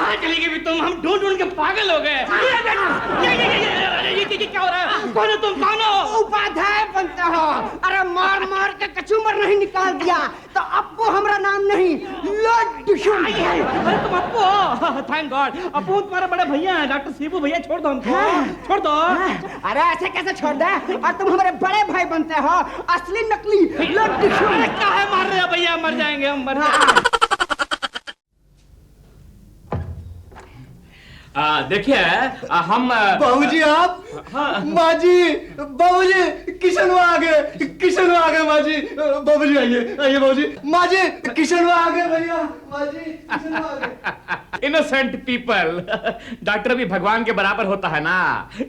कहाँ चली गई तुम? हम ढूंढ ढूंढ के पागल हो गए। ये क्या हो रहा है? कौन है तुम? कौन हो? उपाध्याय बनते हो। अरे मार मार के कचूमर नहीं निकाल दिया तो अप्पू हमारा नाम नहीं, लड्डू। अरे तुम अप्पू हो? Thank God. अप्पू तुम्हारे बड़े भैया हैं, डॉक्टर शिबू भैया। छोड़ दो हमको, छोड़ दो। अरे ऐसे कैसे छोड़ दे? और तुम हमारे बड़े भाई बनते हो, असली नकली लड्डू। अरे क्या है मार रहे हो भैया? मर जाएंगे हम, मर जाएंगे। देखिए हम बाबूजी आप। माँ जी, बाबूजी किशनवा आ गए, किशनवा आ गए माँ जी। बाबूजी आइए, आइए बाबूजी। माँ जी किशनवा आ गए भैया, माँ जी किशनवा आ गए। Innocent people. डॉक्टर भी भगवान के बराबर होता है ना,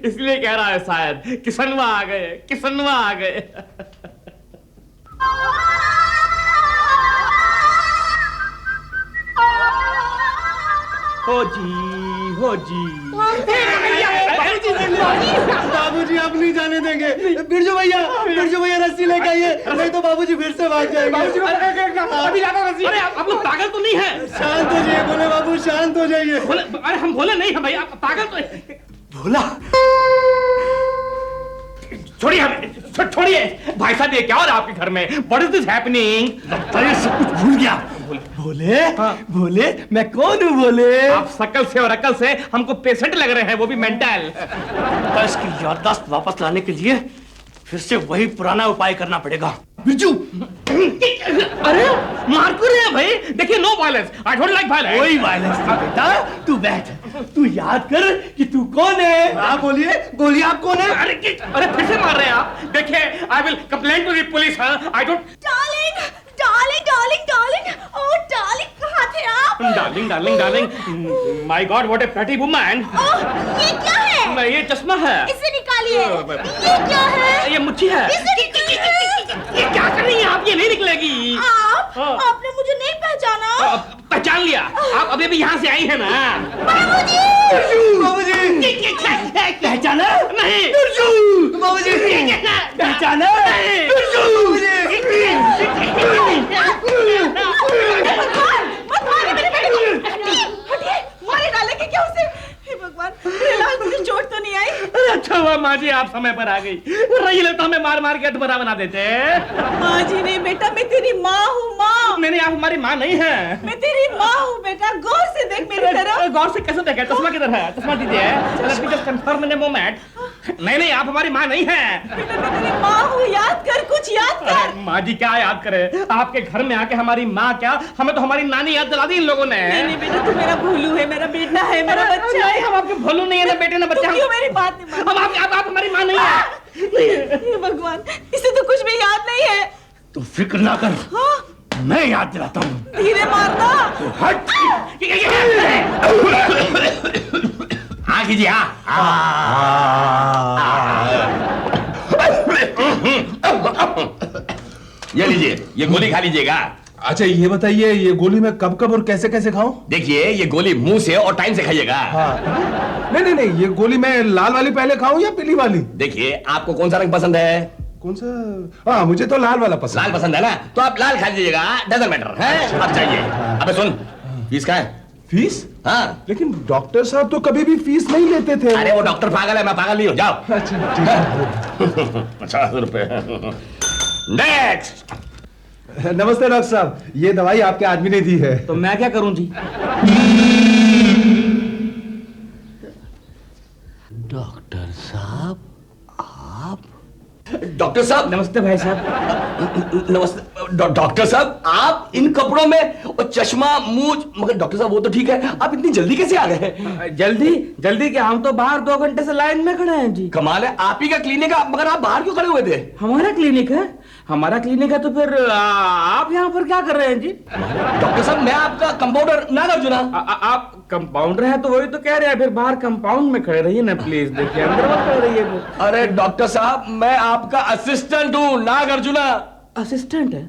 इसलिए कह रहा है शायद किशनवा आ गए, किशनवा आ गए। हो जी, हो जी। बाबूजी आप नहीं जाने देंगे। बिरजू भैया रस्सी लेके आइए, नहीं तो बाबूजी फिर से भाग जाएंगे। अभी लाना रस्सी। अरे आप लोग पागल तो नहीं है? शांत हो जाइए बोले बाबू, शांत हो जाइए। अरे हम बोले नहीं है भाई, आप पागल तो। भोला छोड़िए हमें, छोड़िए भाई साहब। ये क्या हो रहा है आपके घर में? What is this happening? अरे सब कुछ भूल गया। बोले बोले मैं कौन हूँ? बोले आप शकल से और अकल से हमको पेशेंट लग रहे हैं, वो भी मेंटल। तो इसकी याददाश्त वापस लाने के लिए फिर से वही पुराना उपाय करना पड़ेगा। बिरजू अरे मार क्यों रहे हैं भाई? देखिए no violence, I don't like violence. कोई वायलेंस नहीं बेटा, तू बैठ, तू याद कर कि तू कौन है। हाँ बोलिए आप कौन है? अरे फिर से मार रहे हैं आप? देखिए I will complain to the police. I don't. Darling darling darling darling, oh darling, कहाँ थे आप? Darling darling darling, my God what a pretty woman. ये क्या है? ये चश्मा है। इसे निकालिए। ये क्या है? ये मुच्छी है। इसे निकालिए। ये क्या कर रही हैं आप? ये नहीं निकलेगी। आपने मुझे नहीं पहचाना? पहचान लिया। आप अभी भी यहाँ से आई है ना? बाबूजी पहचाना नहीं? बाबूजी पहचाना नहीं? मत मारिए मेरे बेटे को। हटिए, मारे डालेंगे क्या उसे? हे भगवान, लाल मुझे चोट तो नहीं आई? अच्छा हुआ माँ जी आप समय पर आ गई, रही ले तो हमें मार मार के अधमरा बना देते। माँ जी नहीं बेटा, मैं तेरी माँ हूँ। माँ नहीं, आप हमारी माँ नहीं है। मैं तेरी माँ हूँ बेटा, गौर से देख मेरी तरफ। गौर से कैसे देखे? चश्मा किधर है? चश्मा दीजिए। Let me just confirm in a moment. नहीं, आप हमारी माँ नहीं है। बेटा मैं तेरी माँ हूँ, याद कर, कुछ याद कर। माँ जी क्या याद करे? आपके घर में आके हमारी माँ क्या, हमें तो हमारी नानी याद दिला दी इन लोगों ने। नहीं बेटा, तू मेरा भोलू है, मेरा बेटा है, मेरा बच्चा है। हम आपके भोलू नहीं है ना बेटे ना बच्चा। क्यों मेरी बात नहीं मानती? आप हमारी माँ नहीं है। हे भगवान, इसे तो कुछ भी याद नहीं है। तू फिक्र ना कर, मैं याद दिलाता हूँ। धीरे मारना। हट। हाँ कीजिए। ये लीजिए, ये गोली खा लीजिएगा। अच्छा ये बताइए, ये गोली मैं कब कब और कैसे कैसे खाऊं? देखिए ये गोली मुंह से और टाइम से खाइएगा। हाँ। नहीं, ये गोली मैं लाल वाली पहले खाऊं या पीली वाली? देखिए आपको कौन सा रंग पसंद है? कौन सा? हाँ मुझे तो लाल वाला पसंद। लाल पसंद है ना, तो आप लाल खा लीजिएगा, डजंट मैटर है। अब चाहिए। अबे सुन, फीस का है? फीस? हाँ। लेकिन डॉक्टर साहब तो कभी भी फीस नहीं लेते थे। अरे वो डॉक्टर पागल है, मैं पागल नहीं हूँ। जाओ। अच्छा ठीक है। 50 रुपए। नेक्स्ट। नमस्ते डॉक्टर साहब, ये दवाई आपके आदमी ने दी है। तो मैं क्या करूं जी? डॉक्टर साहब आप? डॉक्टर साहब नमस्ते भाई साहब। नमस्ते। डॉक्टर साहब आप इन कपड़ों में और चश्मा मूंछ, मगर डॉक्टर साहब वो तो ठीक है, आप इतनी जल्दी कैसे आ गए? जल्दी क्या? हम तो बाहर 2 घंटे से लाइन में खड़े हैं जी। कमाल है, आप ही का क्लिनिक है, मगर आप बाहर क्यों खड़े हुए थे? हमारा क्लिनिक है? हमारा क्लिनिक है तो फिर आप यहाँ पर क्या कर रहे हैं जी? डॉक्टर साहब मैं आपका कंपाउंडर नागार्जुना। आप कंपाउंडर हैं तो वही तो कह रहे हैं, फिर बाहर कंपाउंड में खड़े रहिए ना प्लीज। देखिए अंदर मत खड़े रहिए। अरे डॉक्टर साहब मैं आपका असिस्टेंट हूँ, नागार्जुना। असिस्टेंट है?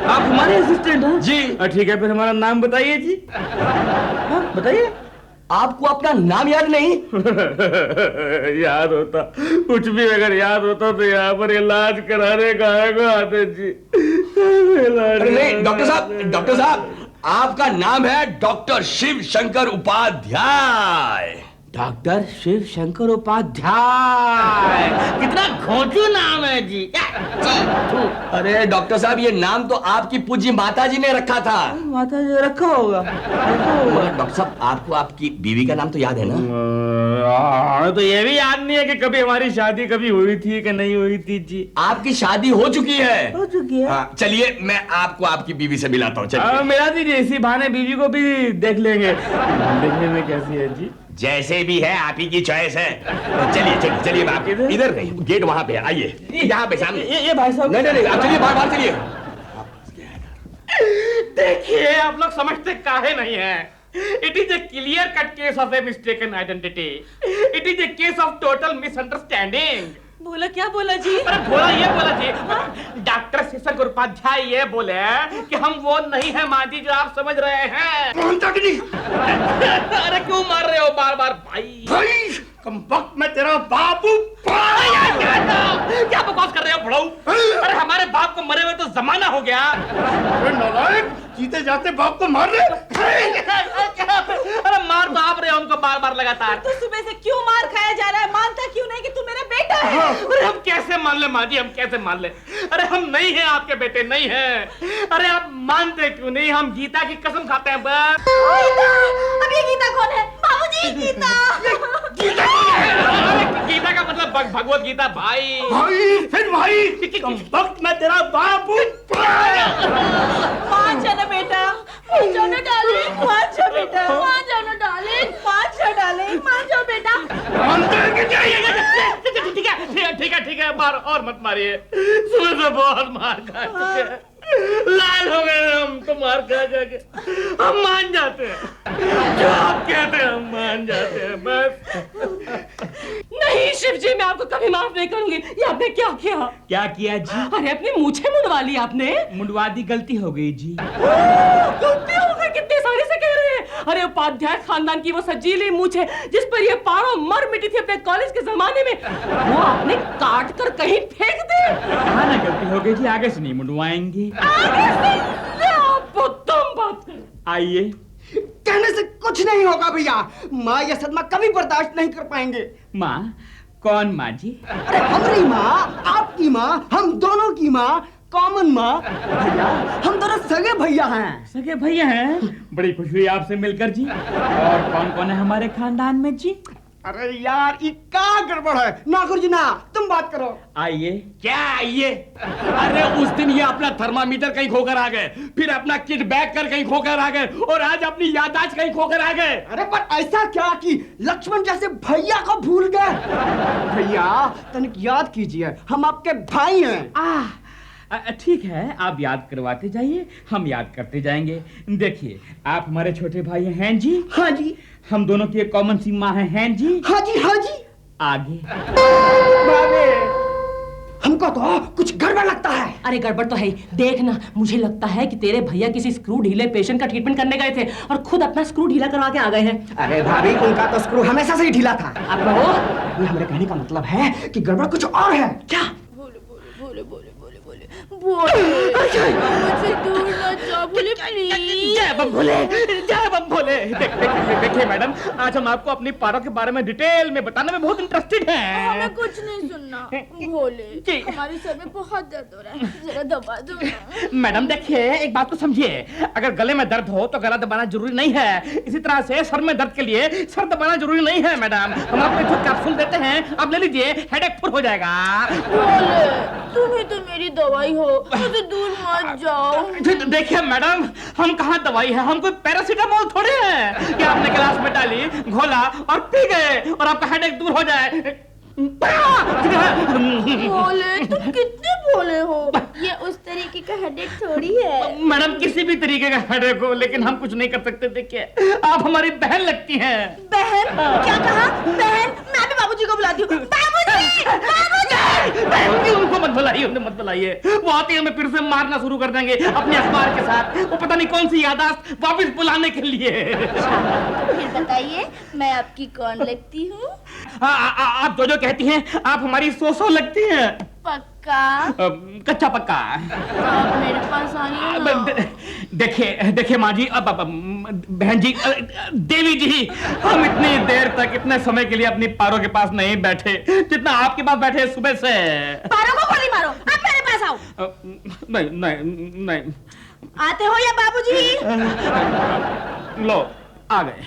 आप हमारे असिस्टेंट हैं? जी। ठीक है, फिर हमारा नाम बताइए जी। हाँ बताइए। आपको अपना नाम याद नहीं? याद होता, कुछ भी अगर याद होता तो यहाँ पर इलाज कराने का आते जी। अरे नहीं डॉक्टर साहब आपका नाम है डॉक्टर शिव शंकर उपाध्याय। डॉक्टर शिव शंकर उपाध्याय, कितना घोंचू नाम है जी। अरे डॉक्टर साहब, ये नाम तो आपकी पूज्य माता जी ने रखा था। माता जी रखा होगा। मगर डॉक्टर साहब, आपको आपकी बीवी का नाम तो याद है ना? तो ये भी याद नहीं है कि कभी हमारी शादी कभी हुई थी कि नहीं हुई थी जी। आपकी शादी हो चुकी है। हो चुकी है। हाँ, चलिए मैं आपको आपकी बीवी से मिलाता हूँ। चलिए मिला दीजिए, इसी बहाने बीवी को भी देख लेंगे, देखने में कैसी है जी। जैसे भी है, आप ही की चॉइस है। चलिए चलिए चलिए, आप इधर नहीं, गेट वहां पे है। आइए यहाँ पे सामने। ये भाई साहब, नहीं, आप चलिए, बाहर चलिए। देखिए आप लोग समझते काहे नहीं है। It is a clear-cut case of a mistaken identity. It is a case of total misunderstanding. बोला क्या बोला जी? अरे बोला ये बोला जी, डॉक्टर शिव शंकर उपाध्याय ये बोले कि हम वो नहीं है माँ जी जो आप समझ रहे हैं। अरे क्यों मार रहे हो बार बार भाई? कम वक्त में तेरा बापू। क्या बकवास कर रहे हो बड़ाऊ? अरे हमारे बाप को मरे हुए तो जमाना हो गया। नालायक, जीते जाते बाप को मार रहे। अरे मार तो आप रहे हो हमको बार बार लगातार। तो सुबह से क्यों मार खाया जा रहा है? मानता क्यों नहीं कि तू मेरा बेटा है? अरे हम कैसे मान ले माँ जी, हम कैसे मान ले? अरे हम नहीं हैं आपके बेटे, नहीं हैं। अरे आप मानते क्यों नहीं? हम गीता की कसम खाते हैं बस। गीता? अब ये गीता कौन है? बाबूजी, गीता। गीता कौन है? अरे गीता का मतलब भगवत गीता भाई। फिर भाई, कम वक्त में तेरा बापू। मान जाना बेटा, मान जाना डार्लिंग, मान जा बेटा, मान जाना डार्लिंग, मान जा डार्लिंग, मान जा बेटा। ठीक है, मार और मत मारिए। सुबह से बहुत मार खा चुके हैं, लाल हो गए हम तो मार खा जाके। हम मान जाते हैं, जो आप कहते हैं हम मान जाते हैं बस। नहीं शिव जी, मैं आपको कभी माफ नहीं करूंगी। ये आपने क्या किया? क्या किया जी? अरे अपनी मूछें मुंडवा ली आपने। मुंडवा दी, गलती हो गई जी। गलती हो गई? कितने सारे से कह रहे हैं। अरे उपाध्याय खानदान की वो सजीली मूछें जिस पर ये पारो मर मिटी थी अपने कॉलेज के जमाने में, वो आपने काट कर कहीं फेंक दे। कहाँ ना गलती हो गई जी, आगे से नहीं मुंडवाएंगे। आगे से ले आप तुम बात कर। आइए। कहने से कुछ नहीं होगा भैया, माँ यह सदमा कभी बर्दाश्त नहीं कर पाएंगे। माँ? कौन माँ जी? अरे हमारी माँ, आपकी माँ, हम दोनों की माँ, कॉमन माँ। भैया हम दोनों सगे भैया हैं। सगे भैया हैं? बड़ी खुशी हुई आपसे मिलकर जी। और कौन कौन है हमारे खानदान में जी? अरे यार ये क्या गड़बड़ है? ना गुरुजी ना, तुम बात करो। आइए। क्या आइए? अरे उस दिन ये अपना थर्मामीटर कहीं खोकर आ गए, फिर अपना किट बैग कर कहीं खोकर आ गए, और आज अपनी याददाश्त कहीं खोकर आ गए। अरे पर ऐसा क्या कि लक्ष्मण जैसे भैया को भूल गए? भैया तनिक याद कीजिए, हम आपके भाई हैं। ठीक है, आप याद करवाते जाइए, हम याद करते जाएंगे। देखिए, आप हमारे छोटे भाई हैं जी। हाँ जी। हम दोनों की एक कॉमन सी माँ हैं जी। हाँ जी, हाँ जी। आगे। हमको तो कुछ गड़बड़ लगता है। अरे गड़बड़ तो है, देखना मुझे लगता है कि तेरे भैया किसी स्क्रू ढीले पेशेंट का ट्रीटमेंट करने गए थे और खुद अपना स्क्रू ढीला करवा के आ गए हैं। अरे भाभी, उनका तो स्क्रू हमेशा से ही ढीला था। अब कहो। ये हमारे कहने का मतलब है कि गड़बड़ कुछ और है। क्या? मुझसे दूर मत जाओ, बोले प्लीज। जय बम भोले, जय बम भोले। देखिए मैडम, आज हम आपको अपनी पारो के बारे में डिटेल में बताने में बहुत इंटरेस्टेड हैं। हमें कुछ नहीं सुनना। भोले, हमारे सर में बहुत दर्द हो रहा है, जरा दबा दो ना। मैडम देखिए, एक बात तो समझिए, अगर गले में दर्द हो तो गला दबाना जरूरी नहीं है। इसी तरह से सर में दर्द के लिए सर दबाना जरूरी नहीं है मैडम। हम आपको जो कैप्सूल देते हैं, आप ले लीजिए, हेडेक फुल हो जाएगा। भोले, तुम ही तो मेरी दवाई हो, मुझे दूर मत जाओ। देखिए मैडम, हम कहाँ दवाई है, हम कोई पैरासीटामोल थोड़े हैं कि आपने गिलास में डाली, घोला और पी गए और आपका हेडेक दूर हो जाए। भोले, तुम कितने भोले हो। ये उस तरीके का हेडेक थोड़ी है। मैडम किसी भी तरीके का हेडेक हो, लेकिन हम कुछ नहीं कर सकते। देखिए, आप हमारी बहन लगती हैं। बहन? क्या कहा? बहन? मैं भी बाबूजी को बुलाती हूँ। बाबूजी! बाबूजी! उनको मत बुलाइए, उन्हें मत बुलाइए। वो आते ही हमें फिर से मारना शुरू कर देंगे अपने अखबार के साथ। वो पता नहीं कौन सी याददाश्त वापस बुलाने के लिए। तो फिर बताइए, मैं आपकी कौन लगती हूँ? आप जो कहती हैं, आप हमारी सोसो लगती हैं। पक्का कच्चा पक्का। तो आप मेरे पास आइए ना। देखिए देखिए माँ जी, अब बहन जी, देवी जी, हम इतनी देर तक इतने समय के लिए अपनी पारों के पास नहीं बैठे जितना आपके पास बैठे सुबह से। पारो को गोली मारो, आप मेरे पास आओ। नहीं नहीं नहीं, आते हो या बाबूजी? लो आ गए।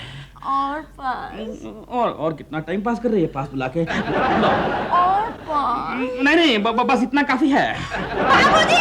और पास। और कितना टाइम पास कर रही है पास बुला के? लो। और पास। नहीं नहीं, बस इतना काफी है। बाबूजी